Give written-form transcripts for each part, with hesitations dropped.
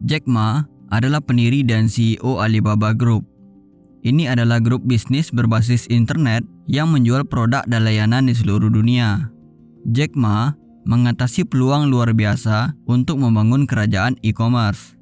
Jack Ma adalah pendiri dan CEO Alibaba Group. Ini adalah grup bisnis berbasis internet yang menjual produk dan layanan di seluruh dunia. Jack Ma mengatasi peluang luar biasa untuk membangun kerajaan e-commerce.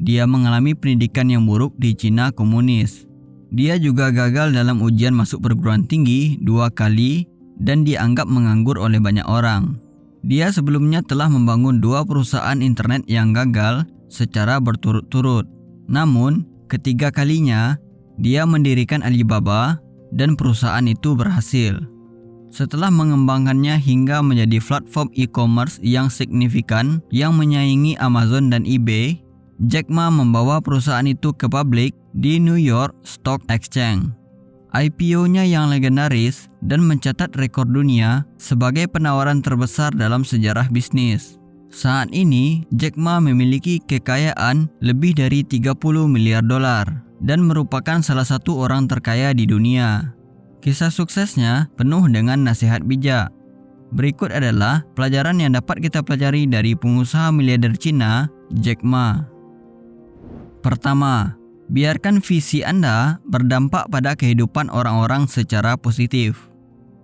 Dia mengalami pendidikan yang buruk di Cina komunis. Dia juga gagal dalam ujian masuk perguruan tinggi 2 kali dan dianggap menganggur oleh banyak orang. Dia sebelumnya telah membangun 2 perusahaan internet yang gagal secara berturut-turut. Namun, ketiga kalinya, dia mendirikan Alibaba dan perusahaan itu berhasil. Setelah mengembangkannya hingga menjadi platform e-commerce yang signifikan yang menyaingi Amazon dan eBay, Jack Ma membawa perusahaan itu ke publik di New York Stock Exchange. IPO-nya yang legendaris dan mencatat rekor dunia sebagai penawaran terbesar dalam sejarah bisnis. Saat ini, Jack Ma memiliki kekayaan lebih dari 30 miliar dolar dan merupakan salah satu orang terkaya di dunia. Kisah suksesnya penuh dengan nasihat bijak. Berikut adalah pelajaran yang dapat kita pelajari dari pengusaha miliarder Cina, Jack Ma. Pertama, biarkan visi Anda berdampak pada kehidupan orang-orang secara positif.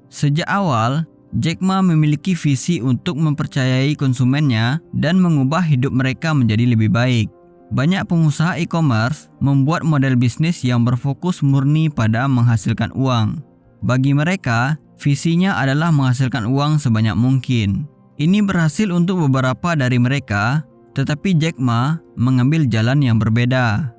Sejak awal, Jack Ma memiliki visi untuk mempercayai konsumennya dan mengubah hidup mereka menjadi lebih baik. Banyak pengusaha e-commerce membuat model bisnis yang berfokus murni pada menghasilkan uang. Bagi mereka, visinya adalah menghasilkan uang sebanyak mungkin. Ini berhasil untuk beberapa dari mereka, tetapi Jack Ma mengambil jalan yang berbeda.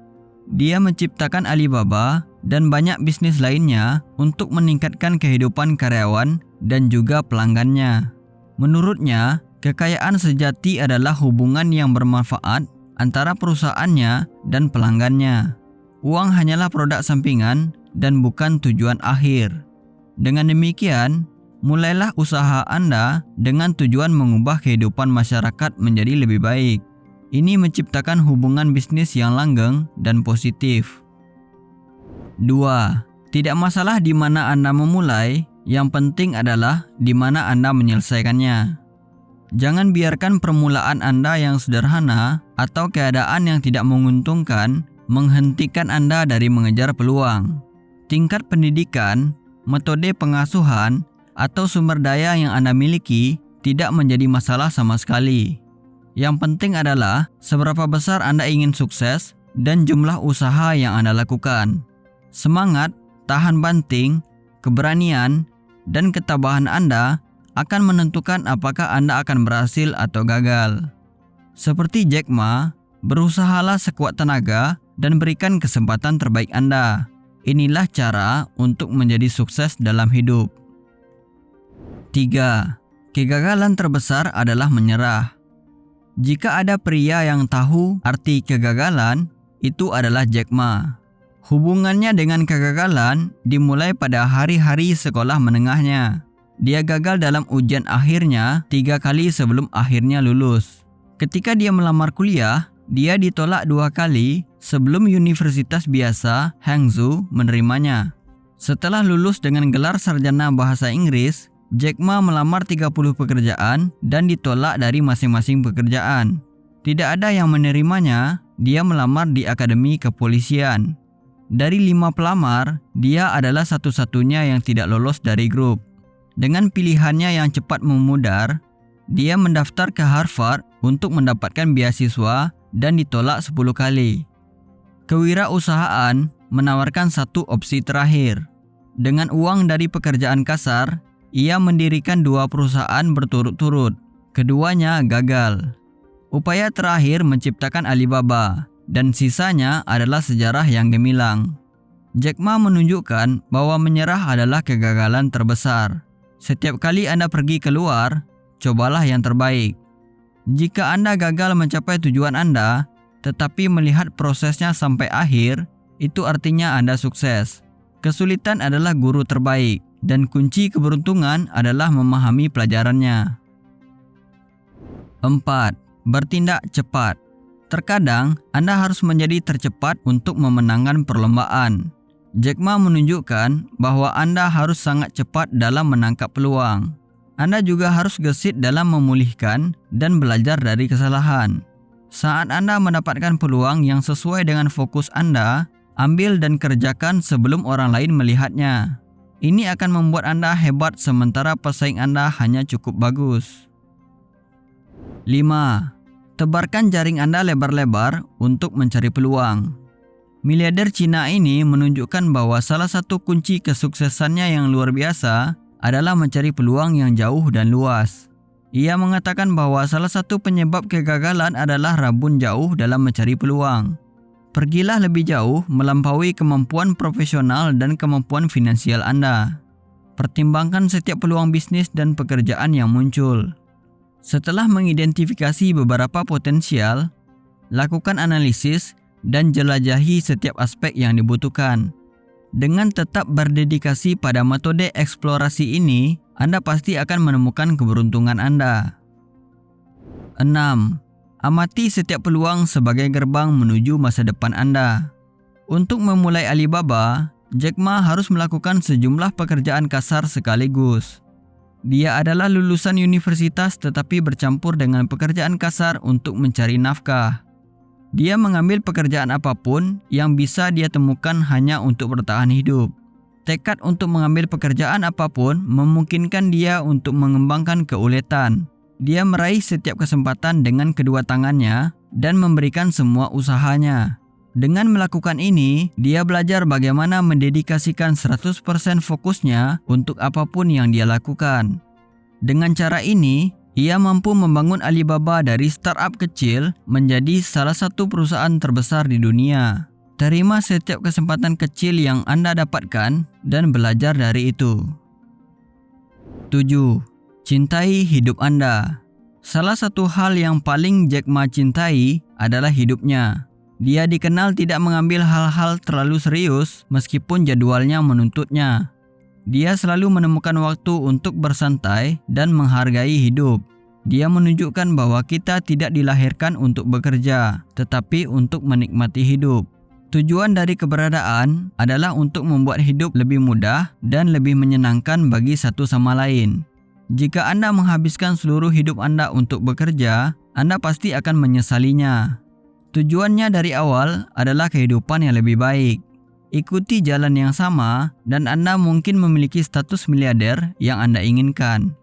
Dia menciptakan Alibaba dan banyak bisnis lainnya untuk meningkatkan kehidupan karyawan dan juga pelanggannya. Menurutnya, kekayaan sejati adalah hubungan yang bermanfaat antara perusahaannya dan pelanggannya. Uang hanyalah produk sampingan dan bukan tujuan akhir. Dengan demikian, mulailah usaha Anda dengan tujuan mengubah kehidupan masyarakat menjadi lebih baik. Ini menciptakan hubungan bisnis yang langgeng dan positif. 2. Tidak masalah di mana Anda memulai, yang penting adalah di mana Anda menyelesaikannya. Jangan biarkan permulaan Anda yang sederhana atau keadaan yang tidak menguntungkan menghentikan Anda dari mengejar peluang. Tingkat pendidikan, metode pengasuhan, atau sumber daya yang Anda miliki tidak menjadi masalah sama sekali. Yang penting adalah seberapa besar Anda ingin sukses dan jumlah usaha yang Anda lakukan. Semangat, tahan banting, keberanian, dan ketabahan Anda akan menentukan apakah Anda akan berhasil atau gagal. Seperti Jack Ma, berusahalah sekuat tenaga dan berikan kesempatan terbaik Anda. Inilah cara untuk menjadi sukses dalam hidup. 3. Kegagalan terbesar adalah menyerah. Jika ada pria yang tahu arti kegagalan, itu adalah Jack Ma. Hubungannya dengan kegagalan dimulai pada hari-hari sekolah menengahnya. Dia gagal dalam ujian akhirnya 3 kali sebelum akhirnya lulus. Ketika dia melamar kuliah, dia ditolak 2 kali sebelum universitas biasa Hangzhou menerimanya. Setelah lulus dengan gelar sarjana bahasa Inggris, Jack Ma melamar 30 pekerjaan dan ditolak dari masing-masing pekerjaan. Tidak ada yang menerimanya, dia melamar di akademi kepolisian. Dari 5 pelamar, dia adalah satu-satunya yang tidak lolos dari grup. Dengan pilihannya yang cepat memudar, dia mendaftar ke Harvard untuk mendapatkan beasiswa dan ditolak 10 kali. Kewirausahaan menawarkan satu opsi terakhir. Dengan uang dari pekerjaan kasar, ia mendirikan 2 perusahaan berturut-turut. Keduanya gagal. Upaya terakhir menciptakan Alibaba, dan sisanya adalah sejarah yang gemilang. Jack Ma menunjukkan bahwa menyerah adalah kegagalan terbesar. Setiap kali Anda pergi keluar, cobalah yang terbaik. Jika Anda gagal mencapai tujuan Anda, tetapi melihat prosesnya sampai akhir, itu artinya Anda sukses. Kesulitan adalah guru terbaik, dan kunci keberuntungan adalah memahami pelajarannya. 4. Bertindak cepat. Terkadang, Anda harus menjadi tercepat untuk memenangkan perlombaan. Jack Ma menunjukkan bahwa Anda harus sangat cepat dalam menangkap peluang. Anda juga harus gesit dalam memulihkan dan belajar dari kesalahan. Saat Anda mendapatkan peluang yang sesuai dengan fokus Anda, ambil dan kerjakan sebelum orang lain melihatnya. Ini akan membuat Anda hebat sementara pesaing Anda hanya cukup bagus. 5. Tebarkan jaring Anda lebar-lebar untuk mencari peluang. Miliarder Cina ini menunjukkan bahwa salah satu kunci kesuksesannya yang luar biasa adalah mencari peluang yang jauh dan luas. Ia mengatakan bahwa salah satu penyebab kegagalan adalah rabun jauh dalam mencari peluang. Pergilah lebih jauh melampaui kemampuan profesional dan kemampuan finansial Anda. Pertimbangkan setiap peluang bisnis dan pekerjaan yang muncul. Setelah mengidentifikasi beberapa potensial, lakukan analisis dan jelajahi setiap aspek yang dibutuhkan. Dengan tetap berdedikasi pada metode eksplorasi ini, Anda pasti akan menemukan keberuntungan Anda. 6. Amati setiap peluang sebagai gerbang menuju masa depan Anda. Untuk memulai Alibaba, Jack Ma harus melakukan sejumlah pekerjaan kasar sekaligus. Dia adalah lulusan universitas tetapi bercampur dengan pekerjaan kasar untuk mencari nafkah. Dia mengambil pekerjaan apapun yang bisa dia temukan hanya untuk bertahan hidup. Tekad untuk mengambil pekerjaan apapun memungkinkan dia untuk mengembangkan keuletan. Dia meraih setiap kesempatan dengan kedua tangannya dan memberikan semua usahanya. Dengan melakukan ini, dia belajar bagaimana mendedikasikan 100% fokusnya untuk apapun yang dia lakukan. Dengan cara ini, ia mampu membangun Alibaba dari startup kecil menjadi salah satu perusahaan terbesar di dunia. Terima setiap kesempatan kecil yang Anda dapatkan dan belajar dari itu. 7. Cintai hidup Anda. Salah satu hal yang paling Jack Ma cintai adalah hidupnya. Dia dikenal tidak mengambil hal-hal terlalu serius meskipun jadwalnya menuntutnya. Dia selalu menemukan waktu untuk bersantai dan menghargai hidup. Dia menunjukkan bahwa kita tidak dilahirkan untuk bekerja, tetapi untuk menikmati hidup. Tujuan dari keberadaan adalah untuk membuat hidup lebih mudah dan lebih menyenangkan bagi satu sama lain. Jika Anda menghabiskan seluruh hidup Anda untuk bekerja, Anda pasti akan menyesalinya. Tujuannya dari awal adalah kehidupan yang lebih baik. Ikuti jalan yang sama dan Anda mungkin memiliki status miliarder yang Anda inginkan.